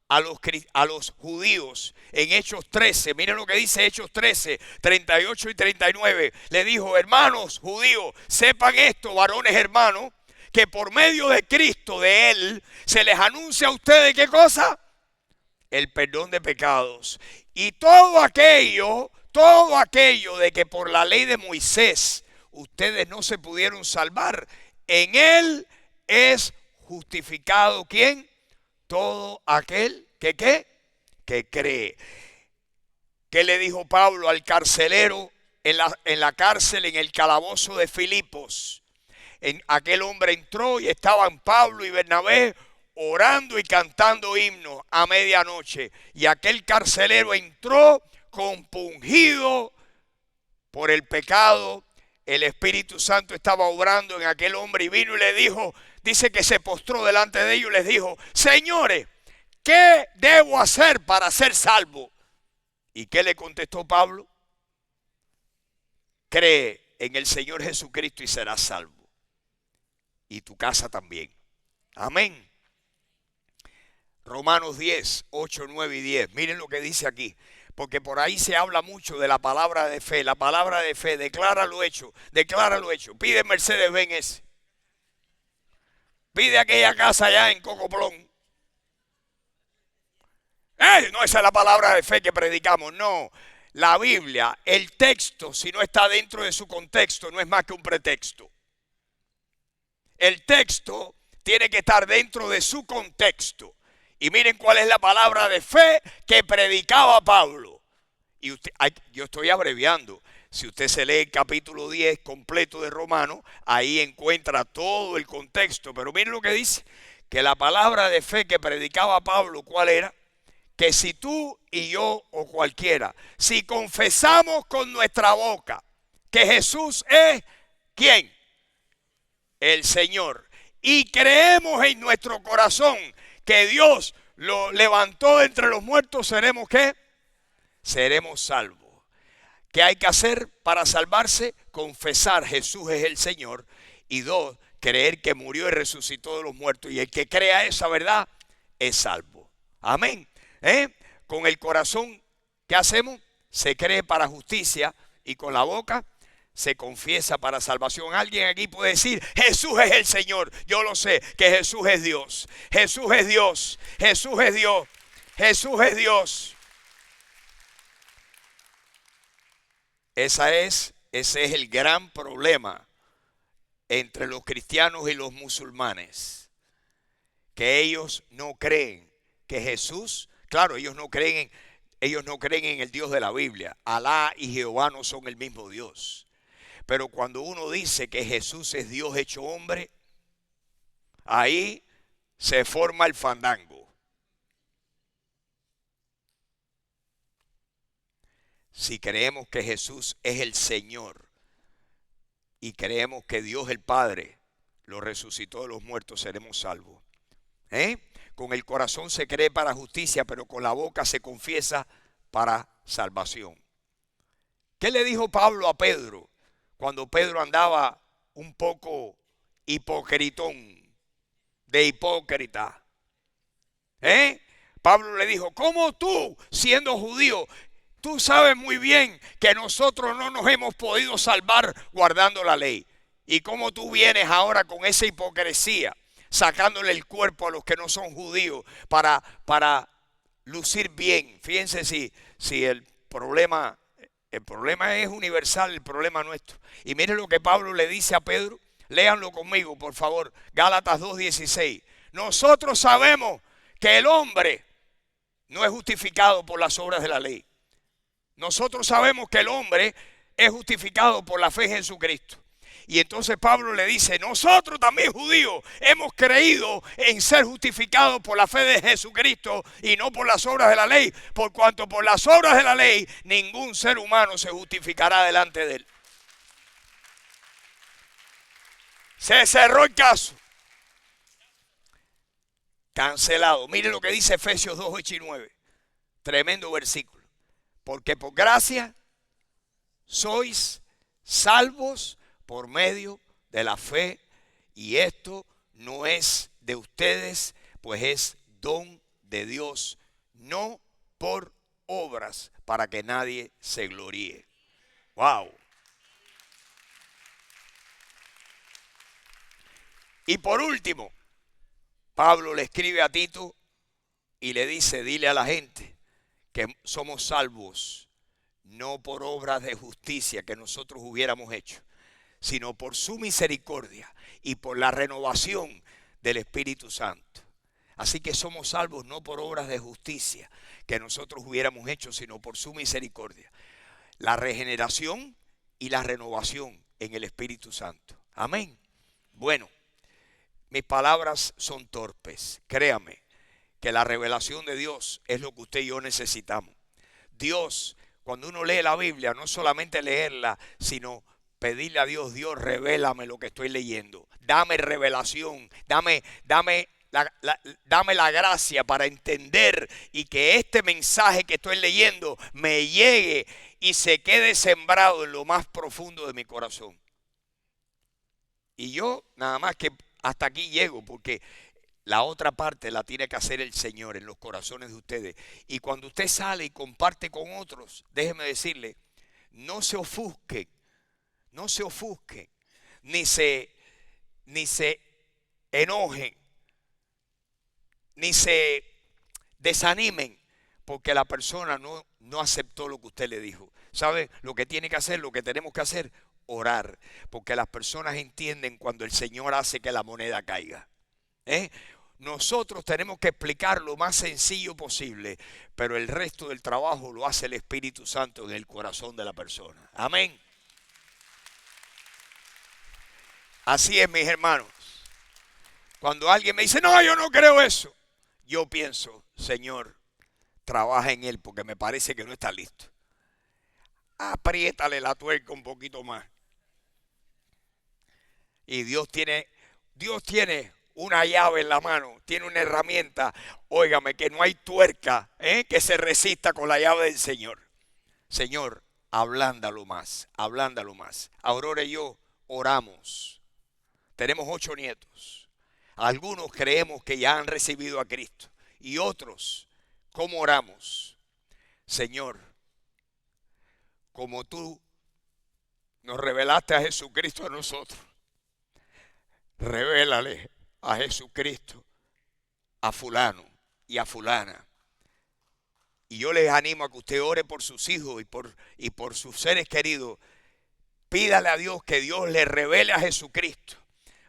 a los judíos en Hechos 13? Miren lo que dice Hechos 13, 38 y 39. Le dijo: hermanos judíos, sepan esto, varones hermanos, que por medio de Cristo, de Él, se les anuncia a ustedes ¿qué cosa? El perdón de pecados. Y todo aquello de que por la ley de Moisés ustedes no se pudieron salvar, en Él es justificado ¿quién? Todo aquel que ¿qué? Que cree. ¿Qué le dijo Pablo al carcelero en la cárcel, en el calabozo de Filipos? Aquel hombre entró y estaban Pablo y Bernabé orando y cantando himnos a medianoche. Y aquel carcelero entró compungido por el pecado. El Espíritu Santo estaba obrando en aquel hombre y vino y le dijo, dice que se postró delante de ellos y les dijo: señores, ¿qué debo hacer para ser salvo? ¿Y qué le contestó Pablo? Cree en el Señor Jesucristo y serás salvo. Y tu casa también. Amén. Romanos 10, 8, 9 y 10. Miren lo que dice aquí. Porque por ahí se habla mucho de la palabra de fe. La palabra de fe, declara lo hecho. Declara lo hecho. Pide Mercedes-Benz. Pide aquella casa allá en Cocoplón. No, esa es la palabra de fe que predicamos. No. La Biblia, el texto, si no está dentro de su contexto, no es más que un pretexto. El texto tiene que estar dentro de su contexto. Y miren cuál es la palabra de fe que predicaba Pablo. Y yo estoy abreviando. Si usted se lee el capítulo 10 completo de Romanos, ahí encuentra todo el contexto. Pero miren lo que dice, que la palabra de fe que predicaba Pablo, ¿cuál era? Que si tú y yo o cualquiera, si confesamos con nuestra boca que Jesús es, ¿quién? El Señor. Y creemos en nuestro corazón que Dios lo levantó de entre los muertos, ¿seremos qué? Seremos salvos. ¿Qué hay que hacer para salvarse? Confesar Jesús es el Señor. Y dos, creer que murió y resucitó de los muertos. Y el que crea esa verdad, es salvo. Amén. ¿Eh? Con el corazón, ¿qué hacemos? Se cree para justicia y con la boca se confiesa para salvación. Alguien aquí puede decir, Jesús es el Señor. Yo lo sé, que Jesús es Dios. Jesús es Dios. Jesús es Dios. Jesús es Dios. Ese es el gran problema entre los cristianos y los musulmanes. Que ellos no creen que Jesús, claro, ellos no creen en el Dios de la Biblia. Alá y Jehová no son el mismo Dios. Pero cuando uno dice que Jesús es Dios hecho hombre, ahí se forma el fandango. Si creemos que Jesús es el Señor y creemos que Dios el Padre lo resucitó de los muertos, seremos salvos. Con el corazón se cree para justicia, pero con la boca se confiesa para salvación. ¿Qué le dijo Pablo a Pedro cuando Pedro andaba un poco hipocritón, de hipócrita? Pablo le dijo, ¿cómo tú, siendo judío, tú sabes muy bien que nosotros no nos hemos podido salvar guardando la ley? ¿Y cómo tú vienes ahora con esa hipocresía, sacándole el cuerpo a los que no son judíos para lucir bien? Fíjense si el problema es universal, el problema nuestro. Y miren lo que Pablo le dice a Pedro. Léanlo conmigo, por favor. Gálatas 2:16. Nosotros sabemos que el hombre no es justificado por las obras de la ley. Nosotros sabemos que el hombre es justificado por la fe en Jesucristo. Y entonces Pablo le dice, nosotros también judíos hemos creído en ser justificados por la fe de Jesucristo y no por las obras de la ley, por cuanto por las obras de la ley ningún ser humano se justificará delante de él. Se cerró el caso. Cancelado. Mire lo que dice Efesios 2:8-9. Tremendo versículo. Porque por gracia sois salvos por medio de la fe, y esto no es de ustedes, pues es don de Dios, no por obras, para que nadie se gloríe. Wow. Y por último, Pablo le escribe a Tito y le dice, dile a la gente que somos salvos no por obras de justicia que nosotros hubiéramos hecho, sino por su misericordia y por la renovación del Espíritu Santo. Así que somos salvos no por obras de justicia que nosotros hubiéramos hecho, sino por su misericordia. La regeneración y la renovación en el Espíritu Santo. Amén. Bueno, mis palabras son torpes. Créame que la revelación de Dios es lo que usted y yo necesitamos. Dios, cuando uno lee la Biblia, no solamente leerla, sino pedirle a Dios, Dios, revélame lo que estoy leyendo. Dame revelación, dame la gracia para entender y que este mensaje que estoy leyendo me llegue y se quede sembrado en lo más profundo de mi corazón. Y yo nada más que hasta aquí llego, porque la otra parte la tiene que hacer el Señor en los corazones de ustedes. Y cuando usted sale y comparte con otros, déjeme decirle, no se ofusquen. No se ofusquen, ni se enojen, ni se desanimen, porque la persona no aceptó lo que usted le dijo. ¿Sabe lo que tiene que hacer? Lo que tenemos que hacer, orar, porque las personas entienden cuando el Señor hace que la moneda caiga. Nosotros tenemos que explicar lo más sencillo posible, pero el resto del trabajo lo hace el Espíritu Santo en el corazón de la persona. Amén. Así es, mis hermanos. Cuando alguien me dice, no, yo no creo eso, yo pienso, Señor, trabaja en él porque me parece que no está listo. Apriétale la tuerca un poquito más. Y Dios tiene una llave en la mano, tiene una herramienta. Óigame, que no hay tuerca que se resista con la llave del Señor. Señor, ablándalo más, ablándalo más. Aurora y yo oramos. Tenemos 8 nietos. Algunos creemos que ya han recibido a Cristo y otros, ¿cómo oramos? Señor, como tú nos revelaste a Jesucristo a nosotros, revélale a Jesucristo a fulano y a fulana. Y yo les animo a que usted ore por sus hijos y por sus seres queridos. Pídale a Dios que Dios le revele a Jesucristo,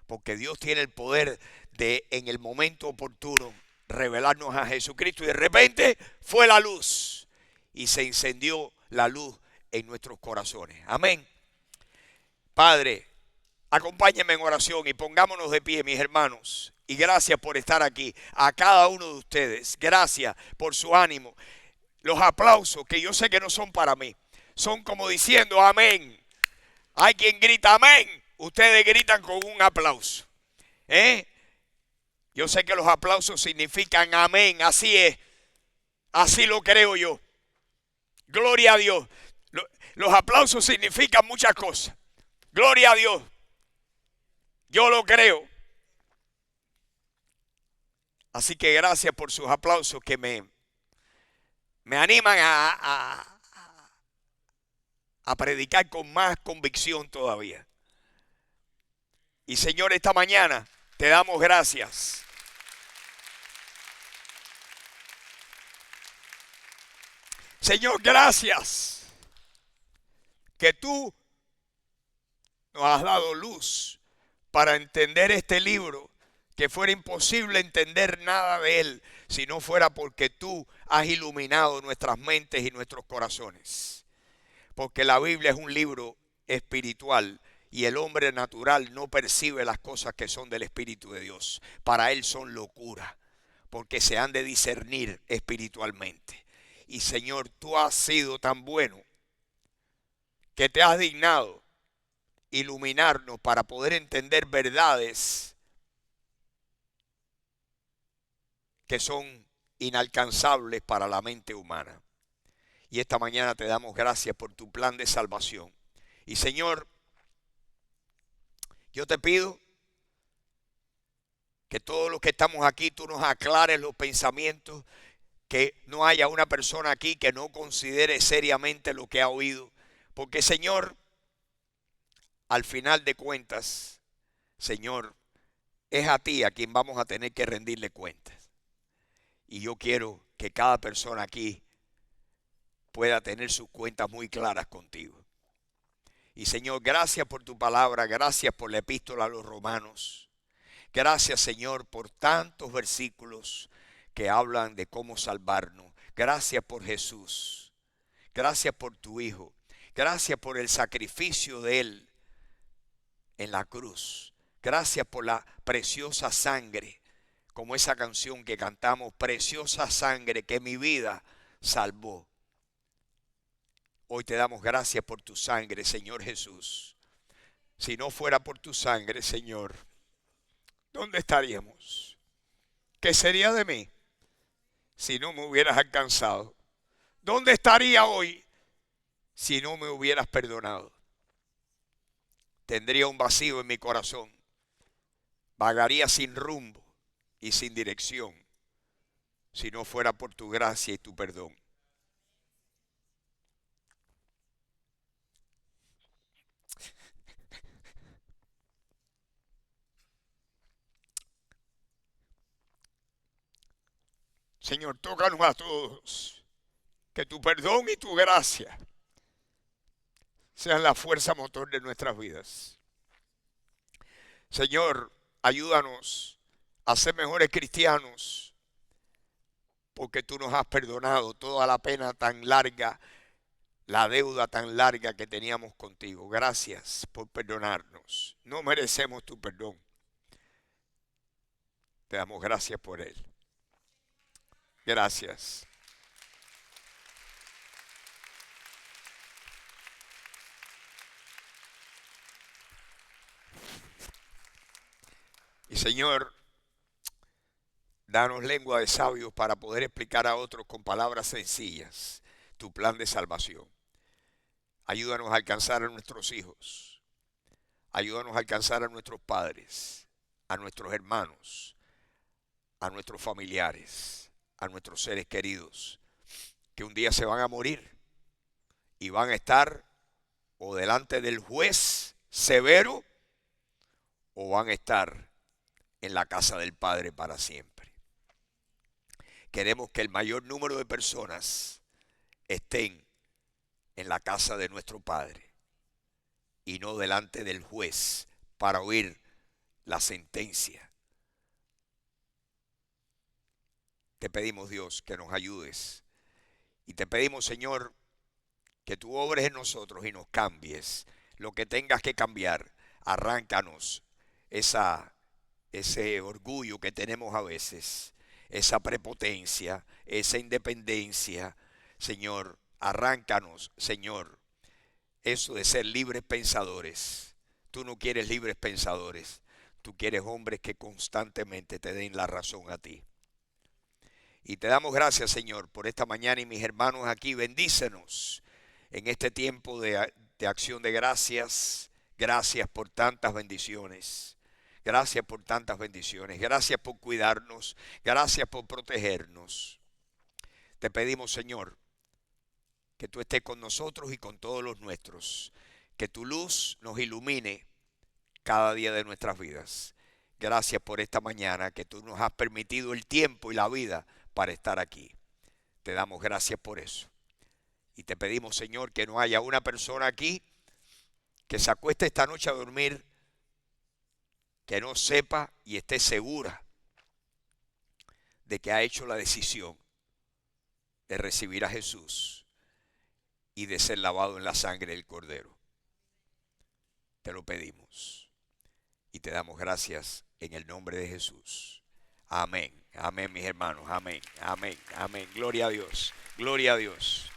porque Dios tiene el poder de en el momento oportuno revelarnos a Jesucristo. Y de repente fue la luz y se encendió la luz en nuestros corazones. Amén. Padre, acompáñenme en oración y pongámonos de pie, mis hermanos. Y gracias por estar aquí. A cada uno de ustedes, gracias por su ánimo. Los aplausos, que yo sé que no son para mí, son como diciendo amén. Hay quien grita amén. Ustedes gritan con un aplauso. Yo sé que los aplausos significan amén. Así es. Así lo creo yo. Gloria a Dios. Los aplausos significan muchas cosas. Gloria a Dios. Yo lo creo. Así que gracias por sus aplausos que me animan a predicar con más convicción todavía. Y Señor, esta mañana te damos gracias. Señor, gracias que tú nos has dado luz para entender este libro, que fuera imposible entender nada de él si no fuera porque tú has iluminado nuestras mentes y nuestros corazones. Porque la Biblia es un libro espiritual y el hombre natural no percibe las cosas que son del Espíritu de Dios. Para él son locura, porque se han de discernir espiritualmente. Y Señor, tú has sido tan bueno que te has dignado iluminarnos para poder entender verdades que son inalcanzables para la mente humana. Y esta mañana te damos gracias por tu plan de salvación. Y Señor, yo te pido que todos los que estamos aquí, tú nos aclares los pensamientos, que no haya una persona aquí que no considere seriamente lo que ha oído. Porque Señor, al final de cuentas, Señor, es a ti a quien vamos a tener que rendirle cuentas. Y yo quiero que cada persona aquí pueda tener sus cuentas muy claras contigo. Y Señor, gracias por tu palabra, gracias por la epístola a los romanos. Gracias, Señor, por tantos versículos que hablan de cómo salvarnos. Gracias por Jesús. Gracias por tu Hijo. Gracias por el sacrificio de Él en la cruz. Gracias por la preciosa sangre, como esa canción que cantamos, preciosa sangre que mi vida salvó. Hoy te damos gracias por tu sangre, Señor Jesús. Si no fuera por tu sangre, Señor, ¿dónde estaríamos? ¿Qué sería de mí si no me hubieras alcanzado? ¿Dónde estaría hoy si no me hubieras perdonado? Tendría un vacío en mi corazón. Vagaría sin rumbo y sin dirección si no fuera por tu gracia y tu perdón. Señor, tócanos a todos. Que tu perdón y tu gracia sean la fuerza motor de nuestras vidas. Señor, ayúdanos a ser mejores cristianos, porque tú nos has perdonado toda la pena tan larga, la deuda tan larga que teníamos contigo. Gracias por perdonarnos. No merecemos tu perdón. Te damos gracias por él. Gracias. Y Señor, danos lengua de sabios para poder explicar a otros con palabras sencillas tu plan de salvación. Ayúdanos a alcanzar a nuestros hijos. Ayúdanos a alcanzar a nuestros padres, a nuestros hermanos, a nuestros familiares, a nuestros seres queridos que un día se van a morir y van a estar o delante del juez severo o van a estar en la casa del Padre para siempre. Queremos que el mayor número de personas estén en la casa de nuestro Padre y no delante del juez para oír la sentencia. Te pedimos, Dios, que nos ayudes. Y te pedimos, Señor, que tú obres en nosotros y nos cambies. Lo que tengas que cambiar, arráncanos ese orgullo que tenemos a veces, esa prepotencia, esa independencia. Señor, arráncanos, Señor, eso de ser libres pensadores. Tú no quieres libres pensadores. Tú quieres hombres que constantemente te den la razón a ti. Y te damos gracias, Señor, por esta mañana y mis hermanos aquí. Bendícenos en este tiempo de acción de gracias. Gracias por tantas bendiciones. Gracias por tantas bendiciones. Gracias por cuidarnos. Gracias por protegernos. Te pedimos, Señor, que tú estés con nosotros y con todos los nuestros. Que tu luz nos ilumine cada día de nuestras vidas. Gracias por esta mañana que tú nos has permitido el tiempo y la vida para estar aquí. Te damos gracias por eso. Y te pedimos, Señor, que no haya una persona aquí que se acueste esta noche a dormir que no sepa y esté segura de que ha hecho la decisión de recibir a Jesús y de ser lavado en la sangre del Cordero. Te lo pedimos y te damos gracias en el nombre de Jesús. Amén. Amén, mis hermanos. Amén. Amén. Amén. Gloria a Dios. Gloria a Dios.